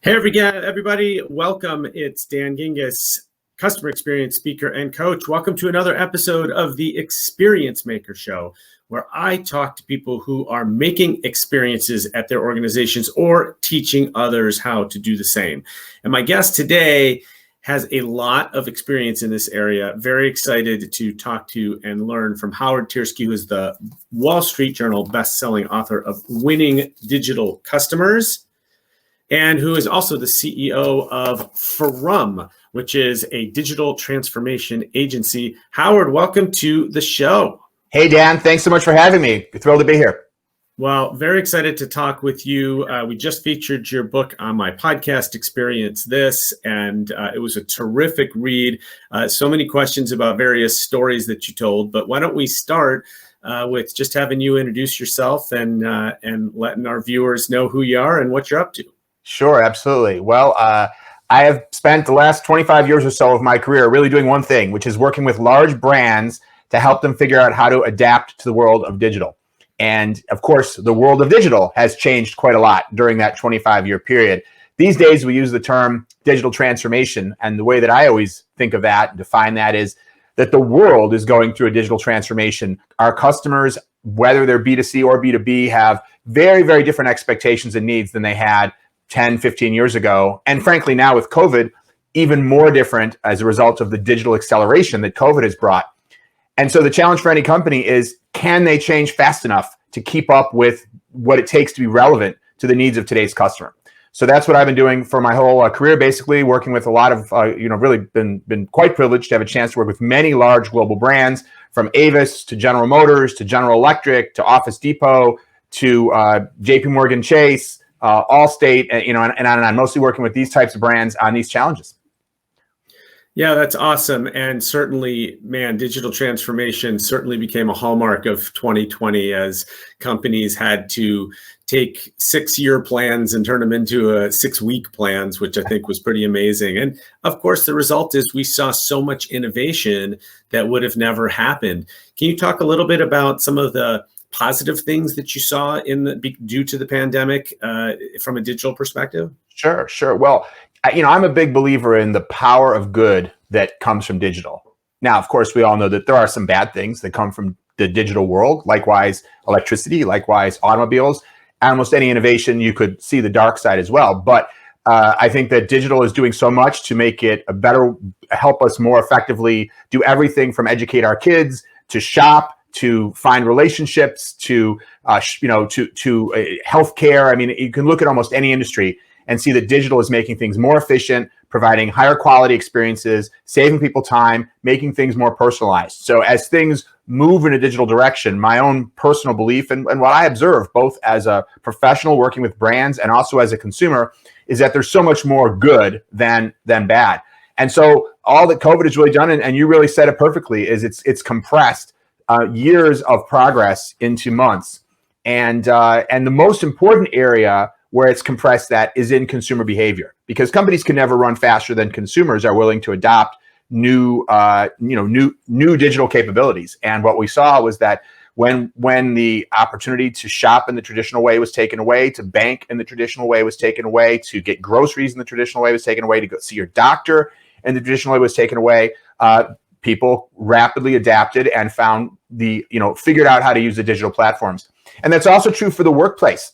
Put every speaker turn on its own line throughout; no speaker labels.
Hey, everybody. Welcome. It's Dan Gingiss, customer experience speaker and coach. Welcome to another episode of the Experience Maker Show, where I talk to people who are making experiences at their organizations or teaching others how to do the same. And my guest today has a lot of experience in this area. Very excited to talk to and learn from Howard Tiersky, who is the Wall Street Journal bestselling author of Winning Digital Customers, and who is also the CEO of From, which is a digital transformation agency. Howard, welcome to the show.
Hey, Dan, thanks so much for having me. Thrilled to be here.
Well, very excited to talk with you. We just featured your book on my podcast, Experience This, and it was a terrific read. So many questions about various stories that you told, but why don't we start with just having you introduce yourself and letting our viewers know who you are and what you're up to.
Sure, absolutely. Well, I have spent the last 25 years or so of my career really doing one thing, which is working with large brands to help them figure out how to adapt to the world of digital. And of course, the world of digital has changed quite a lot during that 25-year period. These days, we use the term digital transformation. And the way that I always think of that and define that is that the world is going through a digital transformation. Our customers, whether they're B2C or B2B, have very, very different expectations and needs than they had 10, 15 years ago. And frankly, now with COVID, even more different as a result of the digital acceleration that COVID has brought. And so the challenge for any company is, can they change fast enough to keep up with what it takes to be relevant to the needs of today's customer? So that's what I've been doing for my whole career, basically working with a lot of, really been quite privileged to have a chance to work with many large global brands, from Avis to General Motors to General Electric to Office Depot to JP Morgan Chase, Allstate, and on and on, mostly working with these types of brands on these challenges.
Yeah, that's awesome. And certainly, man, digital transformation certainly became a hallmark of 2020 as companies had to take 6-year plans and turn them into 6-week plans, which I think was pretty amazing. And of course, the result is we saw so much innovation that would have never happened. Can you talk a little bit about some of the positive things that you saw due to the pandemic from a digital perspective?
Sure. Well, I'm a big believer in the power of good that comes from digital. Now, of course, we all know that there are some bad things that come from the digital world. Likewise, electricity, likewise, automobiles. Almost any innovation, you could see the dark side as well. But I think that digital is doing so much to make it help us more effectively do everything from educate our kids to shop, to find relationships, to healthcare. I mean, you can look at almost any industry and see that digital is making things more efficient, providing higher quality experiences, saving people time, making things more personalized. So as things move in a digital direction, my own personal belief and what I observe, both as a professional working with brands and also as a consumer, is that there's so much more good than bad. And so all that COVID has really done, and you really said it perfectly, is it's compressed years of progress into months. And the most important area where it's compressed that is in consumer behavior, because companies can never run faster than consumers are willing to adopt new digital capabilities. And what we saw was that when the opportunity to shop in the traditional way was taken away, to bank in the traditional way was taken away, to get groceries in the traditional way was taken away, to go see your doctor in the traditional way was taken away, people rapidly adapted and figured out how to use the digital platforms. And that's also true for the workplace.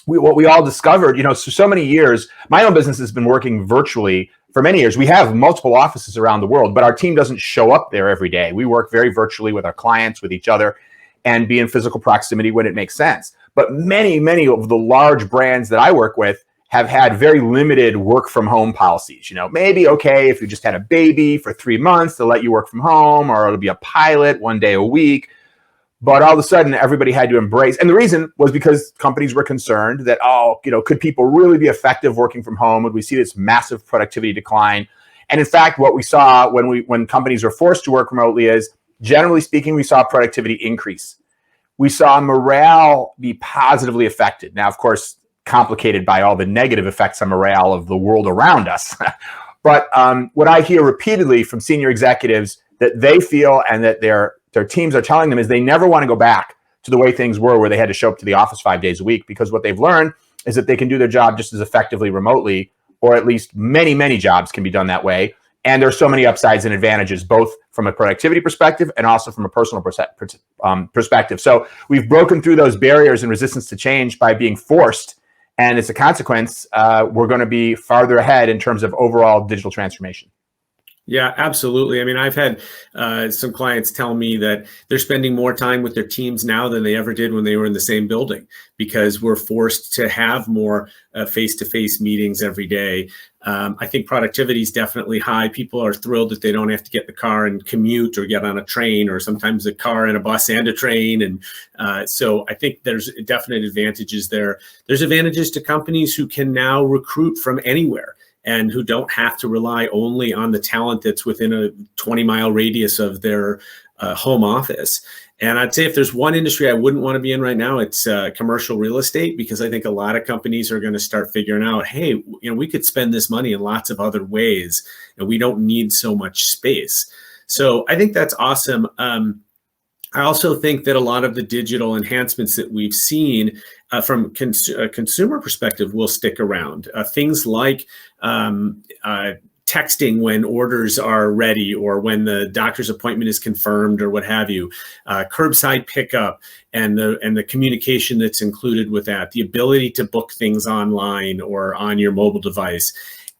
What we all discovered, so many years, my own business has been working virtually for many years. We have multiple offices around the world, but our team doesn't show up there every day. We work very virtually with our clients, with each other, and be in physical proximity when it makes sense. But many, many of the large brands that I work with have had very limited work from home policies. Maybe, okay, if you just had a baby for 3 months, they'll let you work from home, or it'll be a pilot 1 day a week. But all of a sudden, everybody had to embrace. And the reason was because companies were concerned that, could people really be effective working from home? Would we see this massive productivity decline? And in fact, what we saw when companies were forced to work remotely is, generally speaking, we saw productivity increase. We saw morale be positively affected. Now, of course, complicated by all the negative effects on morale of the world around us. But what I hear repeatedly from senior executives that they feel and that their teams are telling them is they never want to go back to the way things were, where they had to show up to the office 5 days a week, because what they've learned is that they can do their job just as effectively remotely or at least many, many jobs can be done that way. And there's so many upsides and advantages, both from a productivity perspective and also from a personal perspective. So we've broken through those barriers and resistance to change by being forced. And as a consequence, we're going to be farther ahead in terms of overall digital transformation.
Yeah, absolutely. I mean, I've had some clients tell me that they're spending more time with their teams now than they ever did when they were in the same building, because we're forced to have more face-to-face meetings every day. I think productivity is definitely high. People are thrilled that they don't have to get in the car and commute or get on a train, or sometimes a car and a bus and a train. And so I think there's definite advantages there. There's advantages to companies who can now recruit from anywhere, and who don't have to rely only on the talent that's within a 20-mile radius of their home office. And I'd say if there's one industry I wouldn't want to be in right now, it's commercial real estate, because I think a lot of companies are going to start figuring out, hey, we could spend this money in lots of other ways, and we don't need so much space. So I think that's awesome. I also think that a lot of the digital enhancements that we've seen from a consumer perspective will stick around. Things like texting when orders are ready, or when the doctor's appointment is confirmed, or what have you, curbside pickup, and the communication that's included with that, the ability to book things online or on your mobile device.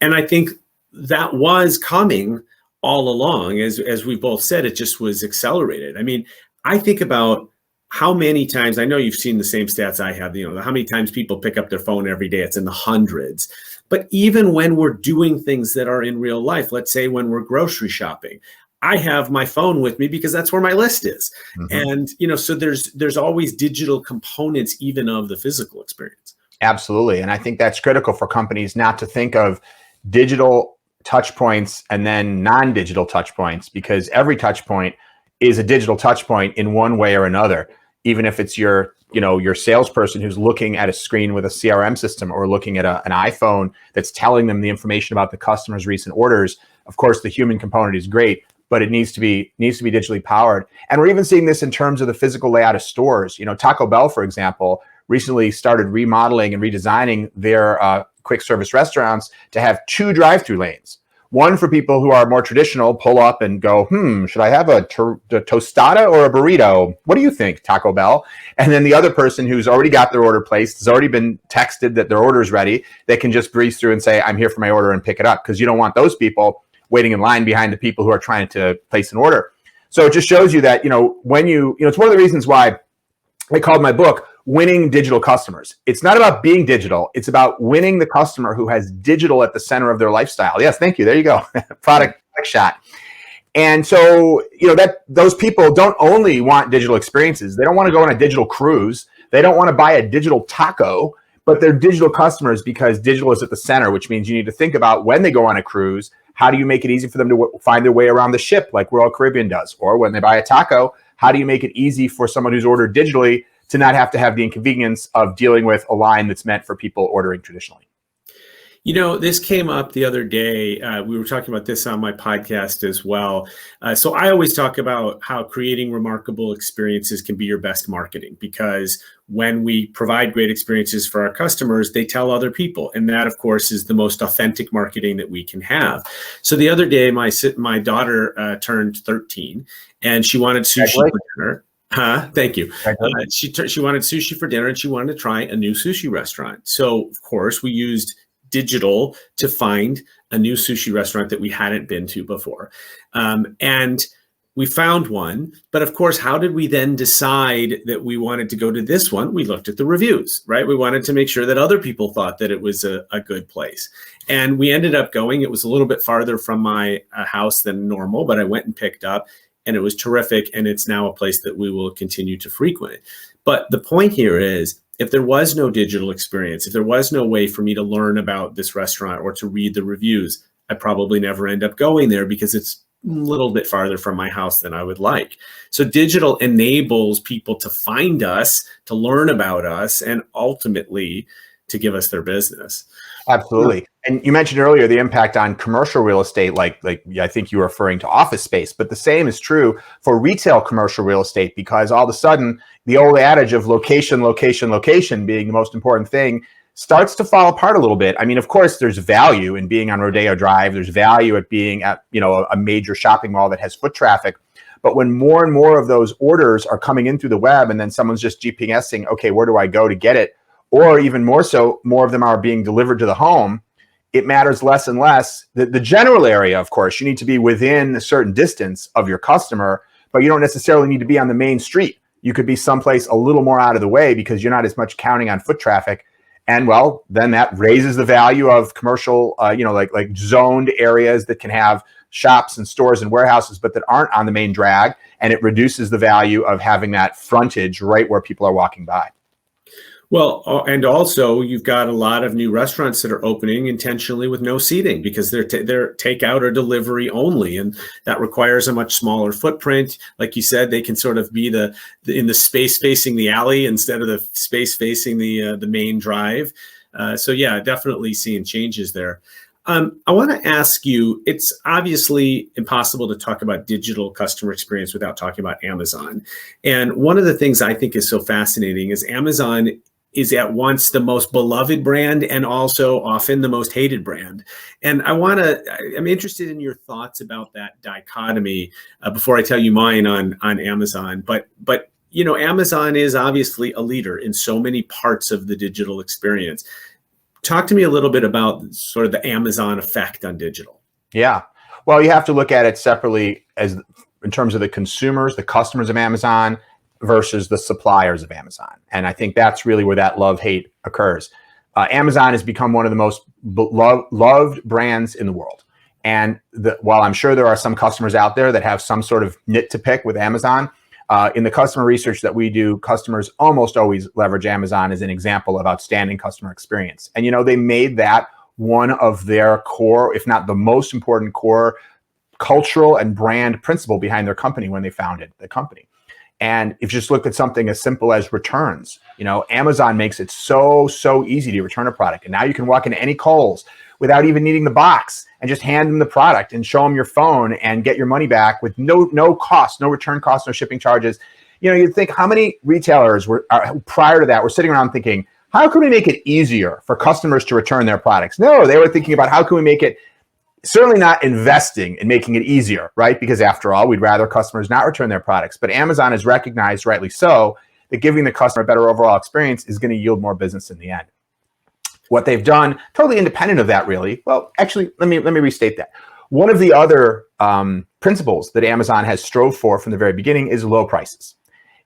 And I think that was coming all along. As we both said, it just was accelerated. I mean, I think about how many times, I know you've seen the same stats I have, how many times people pick up their phone every day. It's in the hundreds. But even when we're doing things that are in real life, let's say when we're grocery shopping, I have my phone with me because that's where my list is. Mm-hmm. And, so there's always digital components, even of the physical experience.
Absolutely. And I think that's critical for companies not to think of digital touch points and then non-digital touch points, because every touch point is a digital touch point in one way or another. Even if it's your salesperson who's looking at a screen with a CRM system, or looking at an iPhone that's telling them the information about the customer's recent orders. Of course, the human component is great, but it needs to be digitally powered. And we're even seeing this in terms of the physical layout of stores. Taco Bell, for example, recently started remodeling and redesigning their quick service restaurants to have 2 drive-through lanes. One for people who are more traditional, pull up and go, should I have a tostada or a burrito? What do you think, Taco Bell? And then the other person who's already got their order placed, has already been texted that their order is ready, they can just breeze through and say, I'm here for my order, and pick it up, because you don't want those people waiting in line behind the people who are trying to place an order. So it just shows you that, when it's one of the reasons why I called my book Winning Digital Customers. It's not about being digital. It's about winning the customer who has digital at the center of their lifestyle. Yes, thank you. There you go. Product shot. And so, that those people don't only want digital experiences. They don't want to go on a digital cruise. They don't want to buy a digital taco, but they're digital customers because digital is at the center, which means you need to think about when they go on a cruise, how do you make it easy for them to find their way around the ship like Royal Caribbean does? Or when they buy a taco, how do you make it easy for someone who's ordered digitally to not have to have the inconvenience of dealing with a line that's meant for people ordering traditionally?
This came up the other day. We were talking about this on my podcast as well. So I always talk about how creating remarkable experiences can be your best marketing, because when we provide great experiences for our customers, they tell other people. And that, of course, is the most authentic marketing that we can have. So the other day, my daughter turned 13, and she wanted sushi for dinner. Thank you. She wanted sushi for dinner, and she wanted to try a new sushi restaurant. So, of course, we used digital to find a new sushi restaurant that we hadn't been to before. And we found one. But of course, how did we then decide that we wanted to go to this one? We looked at the reviews, right? We wanted to make sure that other people thought that it was a good place. And we ended up going. It was a little bit farther from my house than normal, but I went and picked up. And it was terrific, and it's now a place that we will continue to frequent. But the point here is, if there was no digital experience, if there was no way for me to learn about this restaurant or to read the reviews, I probably never end up going there, because it's a little bit farther from my house than I would like. So digital enables people to find us, to learn about us, and ultimately to give us their business.
Absolutely. And you mentioned earlier the impact on commercial real estate, like I think you were referring to office space, but the same is true for retail commercial real estate, because all of a sudden the old adage of location, location, location being the most important thing starts to fall apart a little bit. I mean, of course, there's value in being on Rodeo Drive. There's value at being at, a major shopping mall that has foot traffic. But when more and more of those orders are coming in through the web, and then someone's just GPSing, okay, where do I go to get it? Or even more so, more of them are being delivered to the home. It matters less and less. The general area, of course, you need to be within a certain distance of your customer, but you don't necessarily need to be on the main street. You could be someplace a little more out of the way because you're not as much counting on foot traffic. And well, then that raises the value of commercial, like zoned areas that can have shops and stores and warehouses, but that aren't on the main drag. And it reduces the value of having that frontage right where people are walking by.
Well, and also you've got a lot of new restaurants that are opening intentionally with no seating because they're takeout or delivery only, and that requires a much smaller footprint. Like you said, they can sort of be in the space facing the alley instead of the space facing the main drive. So yeah, definitely seeing changes there. I want to ask you, it's obviously impossible to talk about digital customer experience without talking about Amazon. And one of the things I think is so fascinating is Amazon is at once the most beloved brand and also often the most hated brand. And I'm interested in your thoughts about that dichotomy before I tell you mine on Amazon. But Amazon is obviously a leader in so many parts of the digital experience. Talk to me a little bit about sort of the Amazon effect on digital.
Yeah. Well, you have to look at it separately in terms of the consumers, the customers of Amazon versus the suppliers of Amazon. And I think that's really where that love-hate occurs. Amazon has become one of the most loved brands in the world. And while I'm sure there are some customers out there that have some sort of nit to pick with Amazon, in the customer research that we do, customers almost always leverage Amazon as an example of outstanding customer experience. And, they made that one of their core, if not the most important core cultural and brand principle behind their company when they founded the company. And if you just look at something as simple as returns, Amazon makes it so easy to return a product. And now you can walk into any Kohl's without even needing the box and just hand them the product and show them your phone and get your money back with no cost, no return cost, no shipping charges. You'd think how many retailers prior to that were sitting around thinking, how can we make it easier for customers to return their products? No, they were thinking about how can we make it, certainly not investing in making it easier, right? Because after all, we'd rather customers not return their products. But Amazon has recognized, rightly so, that giving the customer a better overall experience is going to yield more business in the end. What they've done, totally independent of that, really. Well, actually, let me restate that. One of the other principles that Amazon has strove for from the very beginning is low prices.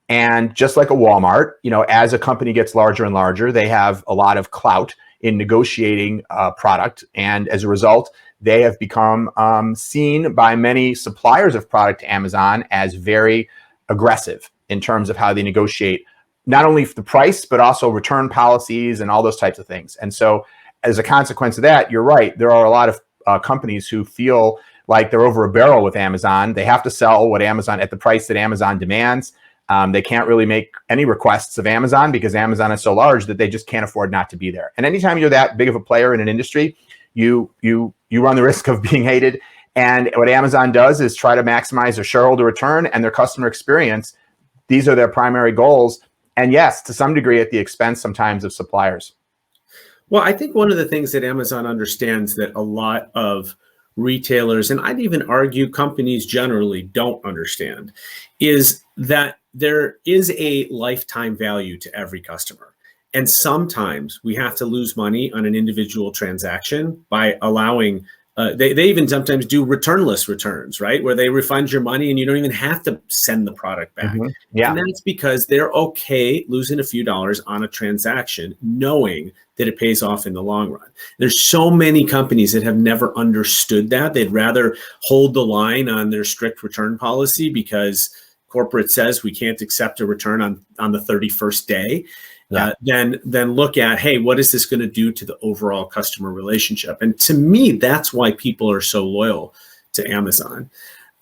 And just like a Walmart, as a company gets larger and larger, they have a lot of clout in negotiating product. And as a result, they have become seen by many suppliers of product to Amazon as very aggressive in terms of how they negotiate not only the price, but also return policies and all those types of things. And so as a consequence of that, you're right, there are a lot of companies who feel like they're over a barrel with Amazon. They have to sell what Amazon at the price that Amazon demands. They can't really make any requests of Amazon because Amazon is so large that they just can't afford not to be there. And anytime you're that big of a player in an industry, you run the risk of being hated. And what Amazon does is try to maximize their shareholder return and their customer experience. These are their primary goals. And yes, to some degree at the expense sometimes of suppliers.
Well, I think one of the things that Amazon understands that a lot of retailers, and I'd even argue companies generally don't understand, is that there is a lifetime value to every customer. And sometimes we have to lose money on an individual transaction by allowing, they even sometimes do returnless returns, right? Where they refund your money and you don't even have to send the product back.
Mm-hmm. Yeah.
And that's because they're okay losing a few dollars on a transaction, knowing that it pays off in the long run. There's so many companies that have never understood that. They'd rather hold the line on their strict return policy because corporate says we can't accept a return on the 31st day. Yeah. Then look at, hey, what is this going to do to the overall customer relationship? And to me, that's why people are so loyal to Amazon.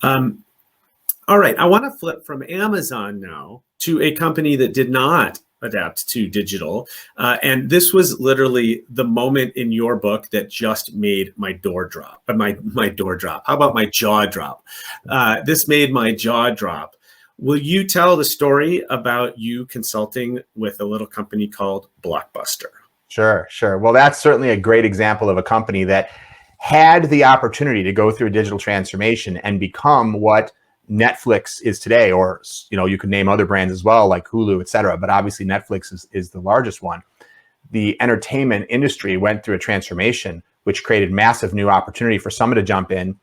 All right, I want to flip from Amazon now to a company that did not adapt to digital. And this was literally the moment in your book that just made my door drop. My door drop. How about my jaw drop? This made my jaw drop. Will you tell the story about you consulting with a little company called Blockbuster?
Sure. Well, that's certainly a great example of a company that had the opportunity to go through a digital transformation and become what Netflix is today, or you could name other brands as well, like Hulu, et cetera. But obviously, Netflix is the largest one. The entertainment industry went through a transformation, which created massive new opportunity for someone to jump in.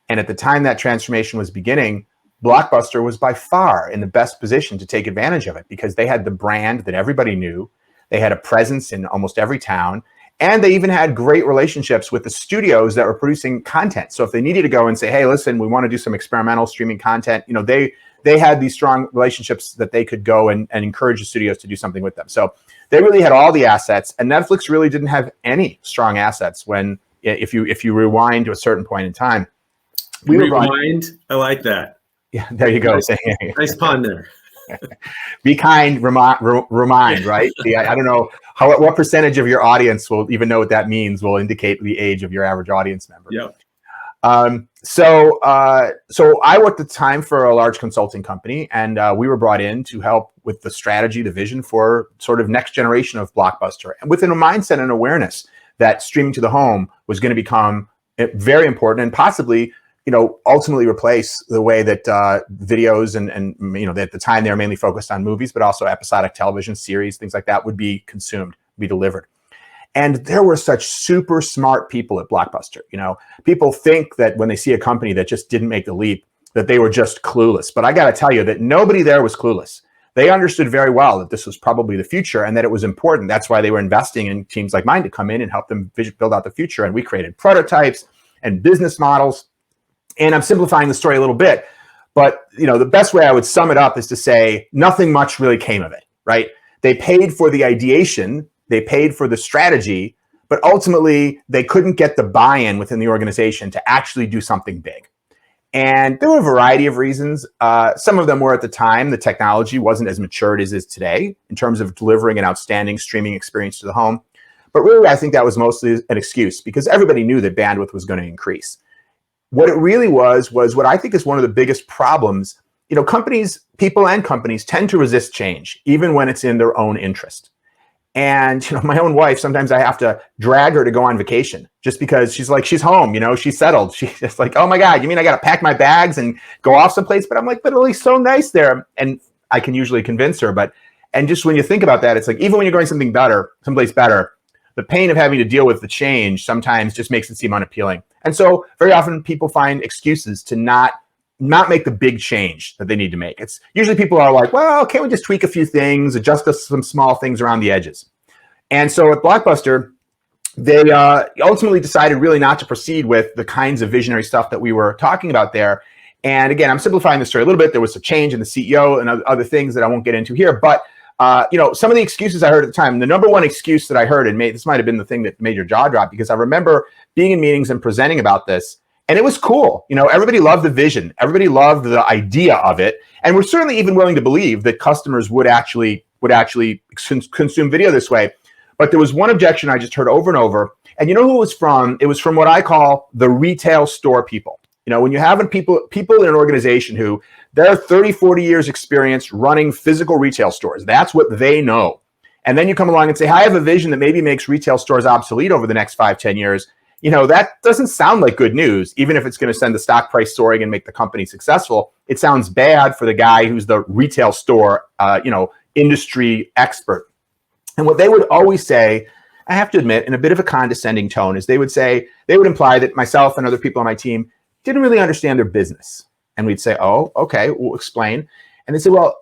And at the time that transformation was beginning, Blockbuster was by far in the best position to take advantage of it because they had the brand that everybody knew. They had a presence in almost every town. And they even had great relationships with the studios that were producing content. So if they needed to go and say, hey, listen, we want to do some experimental streaming content, they had these strong relationships that they could go and encourage the studios to do something with them. So they really had all the assets, and Netflix really didn't have any strong assets when, if you rewind to a certain point in time.
Rewind, I like that.
Yeah, there you go.
Nice pun there.
Be kind, remind, right? I don't know what percentage of your audience will even know what that means, will indicate the age of your average audience member.
Yeah.
So I worked at the time for a large consulting company, and we were brought in to help with the strategy, the vision for sort of next generation of Blockbuster, and within a mindset and awareness that streaming to the home was going to become very important and possibly, ultimately replace the way that videos and at the time they were mainly focused on movies, but also episodic television series, things like that would be consumed, be delivered. And there were such super smart people at Blockbuster. People think that when they see a company that just didn't make the leap, that they were just clueless. But I got to tell you that nobody there was clueless. They understood very well that this was probably the future and that it was important. That's why they were investing in teams like mine to come in and help them build out the future. And we created prototypes and business models. And I'm simplifying the story a little bit, but the best way I would sum it up is to say nothing much really came of it, right? They paid for the ideation, they paid for the strategy, but ultimately they couldn't get the buy-in within the organization to actually do something big. And there were a variety of reasons. Some of them were at the time, the technology wasn't as mature as it is today in terms of delivering an outstanding streaming experience to the home. But really, I think that was mostly an excuse because everybody knew that bandwidth was going to increase. What it really was what I think is one of the biggest problems. People and companies tend to resist change, even when it's in their own interest. And, my own wife, sometimes I have to drag her to go on vacation just because she's home, she's settled. She's just like, oh my God, you mean I got to pack my bags and go off someplace? But I'm like, but Italy's so nice there. And I can usually convince her. And just when you think about that, it's like, even when you're going someplace better, the pain of having to deal with the change sometimes just makes it seem unappealing. And so very often people find excuses to not make the big change that they need to make. It's usually people are like, well, can't we just tweak a few things, adjust some small things around the edges? And so at Blockbuster, they ultimately decided really not to proceed with the kinds of visionary stuff that we were talking about there. And again, I'm simplifying the story a little bit. There was a change in the CEO and other things that I won't get into here. But some of the excuses I heard at the time, the number one excuse that I heard, and this might have been the thing that made your jaw drop, because I remember being in meetings and presenting about this, and it was cool. Everybody loved the vision. Everybody loved the idea of it. And we're certainly even willing to believe that customers would actually consume video this way. But there was one objection I just heard over and over. And you know who it was from? It was from what I call the retail store people. When you have people in an organization who they're 30, 40 years experience running physical retail stores. That's what they know. And then you come along and say, I have a vision that maybe makes retail stores obsolete over the next 5-10 years. That doesn't sound like good news, even if it's going to send the stock price soaring and make the company successful. It sounds bad for the guy who's the retail store, industry expert. And what they would always say, I have to admit, in a bit of a condescending tone, is they would imply that myself and other people on my team didn't really understand their business. And we'd say, oh, okay, we'll explain. And they say, well,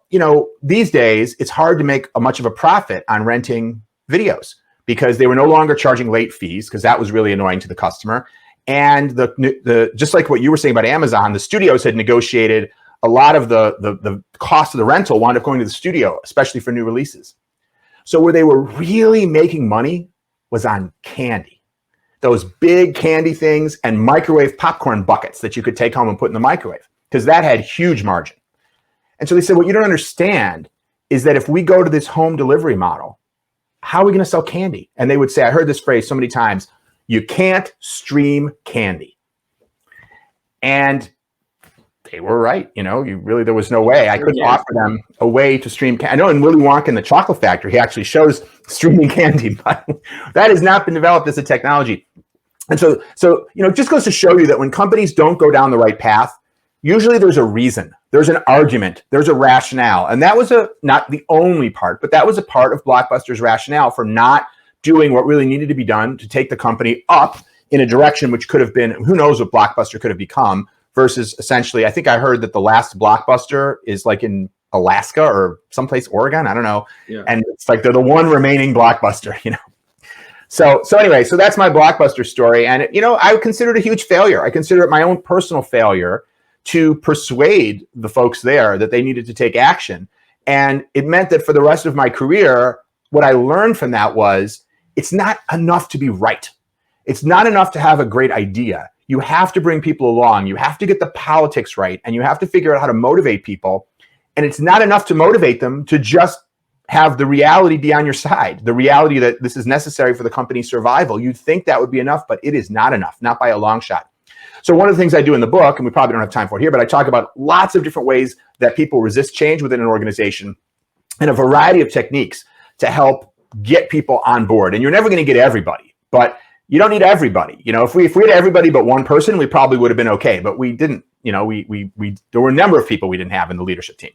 these days it's hard to make much of a profit on renting videos because they were no longer charging late fees because that was really annoying to the customer. And the just like what you were saying about Amazon, the studios had negotiated a lot of the cost of the rental wound up going to the studio, especially for new releases. So where they were really making money was on candy. Those big candy things and microwave popcorn buckets that you could take home and put in the microwave, because that had huge margin. And so they said, what you don't understand is that if we go to this home delivery model, how are we going to sell candy? And they would say, I heard this phrase so many times, you can't stream candy. And they were right. There was no way. I couldn't offer them a way to stream. I know in Willy Wonka and the Chocolate Factory, he actually shows streaming candy, but that has not been developed as a technology. And so it just goes to show you that when companies don't go down the right path, usually there's a reason, there's an argument, there's a rationale. And that was not the only part, but that was a part of Blockbuster's rationale for not doing what really needed to be done to take the company up in a direction which could have been, who knows what Blockbuster could have become, versus essentially, I think I heard that the last Blockbuster is like in Alaska or someplace, Oregon, I don't know. Yeah. And it's like they're the one remaining Blockbuster, So anyway, so that's my Blockbuster story. And, I consider it a huge failure. I consider it my own personal failure to persuade the folks there that they needed to take action. And it meant that for the rest of my career, what I learned from that was it's not enough to be right. It's not enough to have a great idea. You have to bring people along. You have to get the politics right, and you have to figure out how to motivate people. And it's not enough to motivate them to just have the reality be on your side, the reality that this is necessary for the company's survival. You'd think that would be enough, but it is not enough, not by a long shot. So one of the things I do in the book, and we probably don't have time for it here, but I talk about lots of different ways that people resist change within an organization and a variety of techniques to help get people on board. And you're never going to get everybody, but you don't need everybody. If we had everybody but one person, we probably would have been okay, but we didn't. There were a number of people we didn't have in the leadership team,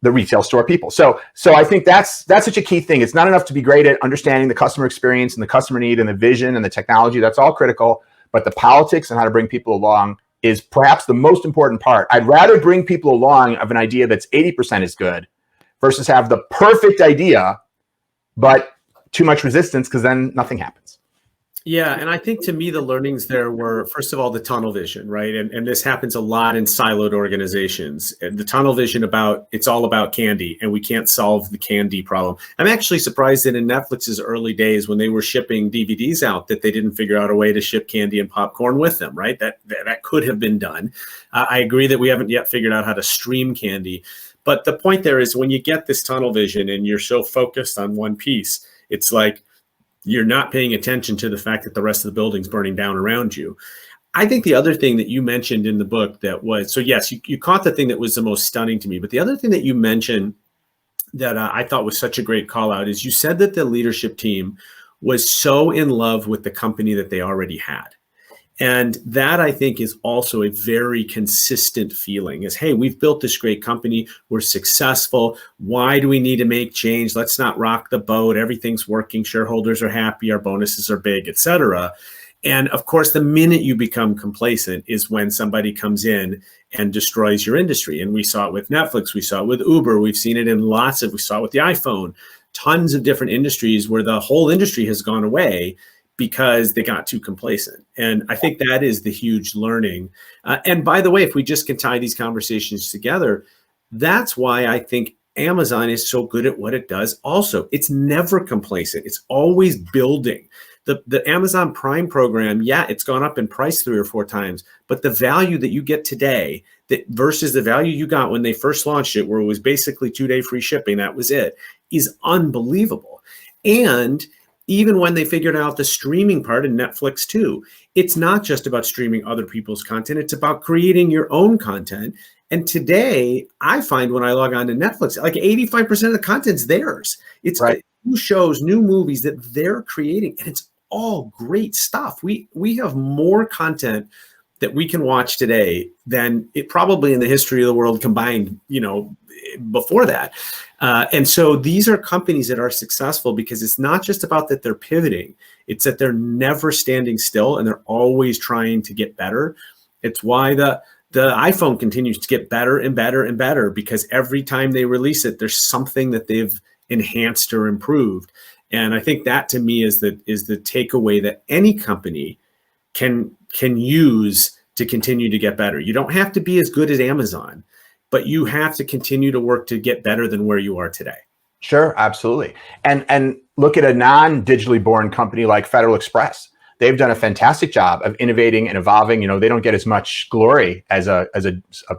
the retail store people. So I think that's such a key thing. It's not enough to be great at understanding the customer experience and the customer need and the vision and the technology. That's all critical, but the politics and how to bring people along is perhaps the most important part. I'd rather bring people along of an idea that's 80% as good versus have the perfect idea, but too much resistance, because then nothing happens.
Yeah. And I think to me, the learnings there were, first of all, the tunnel vision, right? And this happens a lot in siloed organizations. And the tunnel vision it's all about candy, and we can't solve the candy problem. I'm actually surprised that in Netflix's early days, when they were shipping DVDs out, that they didn't figure out a way to ship candy and popcorn with them, right? That could have been done. I agree that we haven't yet figured out how to stream candy. But the point there is, when you get this tunnel vision and you're so focused on one piece, it's like, you're not paying attention to the fact that the rest of the building's burning down around you. I think the other thing that you mentioned in the book that was, so yes, you caught the thing that was the most stunning to me, but the other thing that you mentioned that I thought was such a great call out is you said that the leadership team was so in love with the company that they already had. And that, I think, is also a very consistent feeling is, hey, we've built this great company. We're successful. Why do we need to make change? Let's not rock the boat. Everything's working. Shareholders are happy. Our bonuses are big, et cetera. And of course, the minute you become complacent is when somebody comes in and destroys your industry. And we saw it with Netflix. We saw it with Uber. We've seen it in we saw it with the iPhone, tons of different industries where the whole industry has gone away because they got too complacent. And I think that is the huge learning. And by the way, if we just can tie these conversations together, that's why I think Amazon is so good at what it does also. It's never complacent. It's always building. The Amazon Prime program, yeah, it's gone up in price 3 or 4 times, but the value that you get today that versus the value you got when they first launched it, where it was basically 2-day free shipping, that was it, is unbelievable. And even when they figured out the streaming part in Netflix too, it's not just about streaming other people's content. It's about creating your own content. And today, I find when I log on to Netflix, like 85% of the content's theirs. It's right. New shows, new movies that they're creating, and it's all great stuff. We have more content that we can watch today than it probably in the history of the world combined, before that. And so these are companies that are successful because it's not just about that they're pivoting. It's that they're never standing still and they're always trying to get better. It's why the iPhone continues to get better and better and better, because every time they release it, there's something that they've enhanced or improved. And I think that to me is the takeaway that any company can use to continue to get better. You don't have to be as good as Amazon, but you have to continue to work to get better than where you are today.
Sure, absolutely. And look at a non-digitally born company like Federal Express. They've done a fantastic job of innovating and evolving. They don't get as much glory as a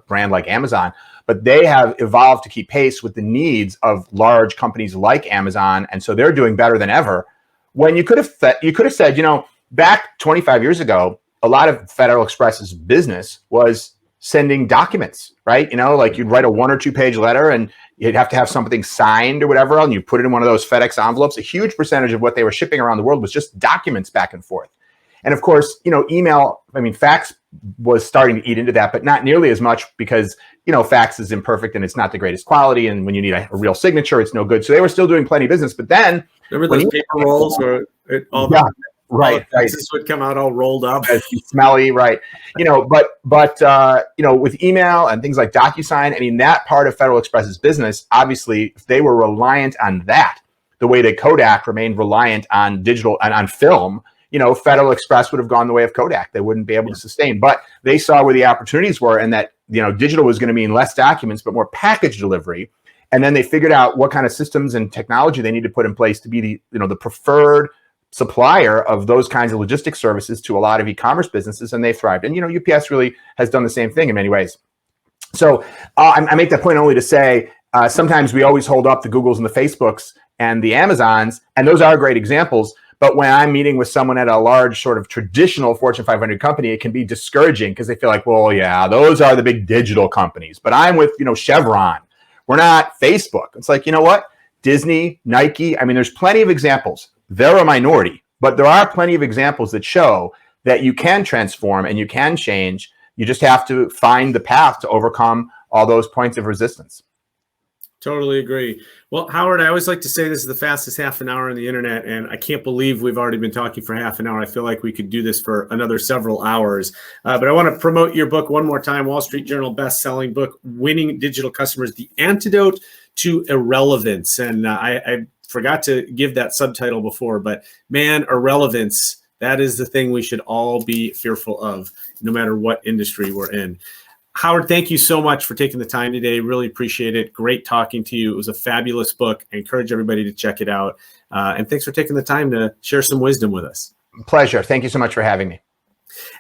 brand like Amazon, but they have evolved to keep pace with the needs of large companies like Amazon. And so they're doing better than ever. When you could have said, back 25 years ago, a lot of Federal Express's business was sending documents, right? Like you'd write a 1 or 2 page letter and you'd have to have something signed or whatever, and you put it in one of those FedEx envelopes. A huge percentage of what they were shipping around the world was just documents back and forth. And of course, email, fax was starting to eat into that, but not nearly as much because, fax is imperfect and it's not the greatest quality. And when you need a real signature, it's no good. So they were still doing plenty of business. But then
remember those paper rolls where all the faxes would come out all rolled up,
smelly, right? But with email and things like DocuSign, that part of Federal Express's business, obviously, if they were reliant on that, the way that Kodak remained reliant on digital and on film, Federal Express would have gone the way of Kodak. They wouldn't be able to sustain. But they saw where the opportunities were, and that digital was going to mean less documents, but more package delivery. And then they figured out what kind of systems and technology they need to put in place to be the preferred supplier of those kinds of logistics services to a lot of e-commerce businesses, and they thrived. And UPS really has done the same thing in many ways. So I make that point only to say sometimes we always hold up the Googles and the Facebooks and the Amazons, and those are great examples. But when I'm meeting with someone at a large sort of traditional Fortune 500 company, it can be discouraging because they feel like, well, yeah, those are the big digital companies. But I'm with, Chevron. We're not Facebook. It's like, you know what? Disney, Nike. There's plenty of examples. They're a minority, but there are plenty of examples that show that you can transform and you can change. You just have to find the path to overcome all those points of resistance.
Totally agree. Well, Howard, I always like to say this is the fastest half an hour on the internet, and I can't believe we've already been talking for half an hour. I feel like we could do this for another several hours. But I want to promote your book one more time, Wall Street Journal best-selling book, Winning Digital Customers, The Antidote to Irrelevance. And I forgot to give that subtitle before, but man, irrelevance, that is the thing we should all be fearful of, no matter what industry we're in. Howard, thank you so much for taking the time today. Really appreciate it. Great talking to you. It was a fabulous book. I encourage everybody to check it out. And thanks for taking the time to share some wisdom with us.
Pleasure. Thank you so much for having me.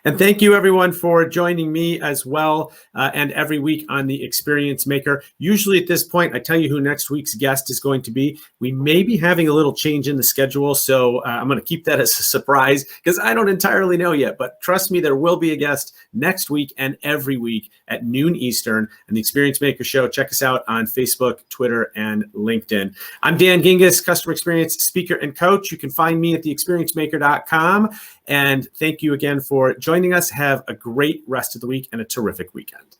And thank you, everyone, for joining me as well, and every week on The Experience Maker. Usually at this point, I tell you who next week's guest is going to be. We may be having a little change in the schedule, so I'm going to keep that as a surprise because I don't entirely know yet. But trust me, there will be a guest next week and every week at noon Eastern on The Experience Maker Show. Check us out on Facebook, Twitter, and LinkedIn. I'm Dan Gingiss, customer experience speaker and coach. You can find me at theexperiencemaker.com. And thank you again for joining us. Have a great rest of the week and a terrific weekend.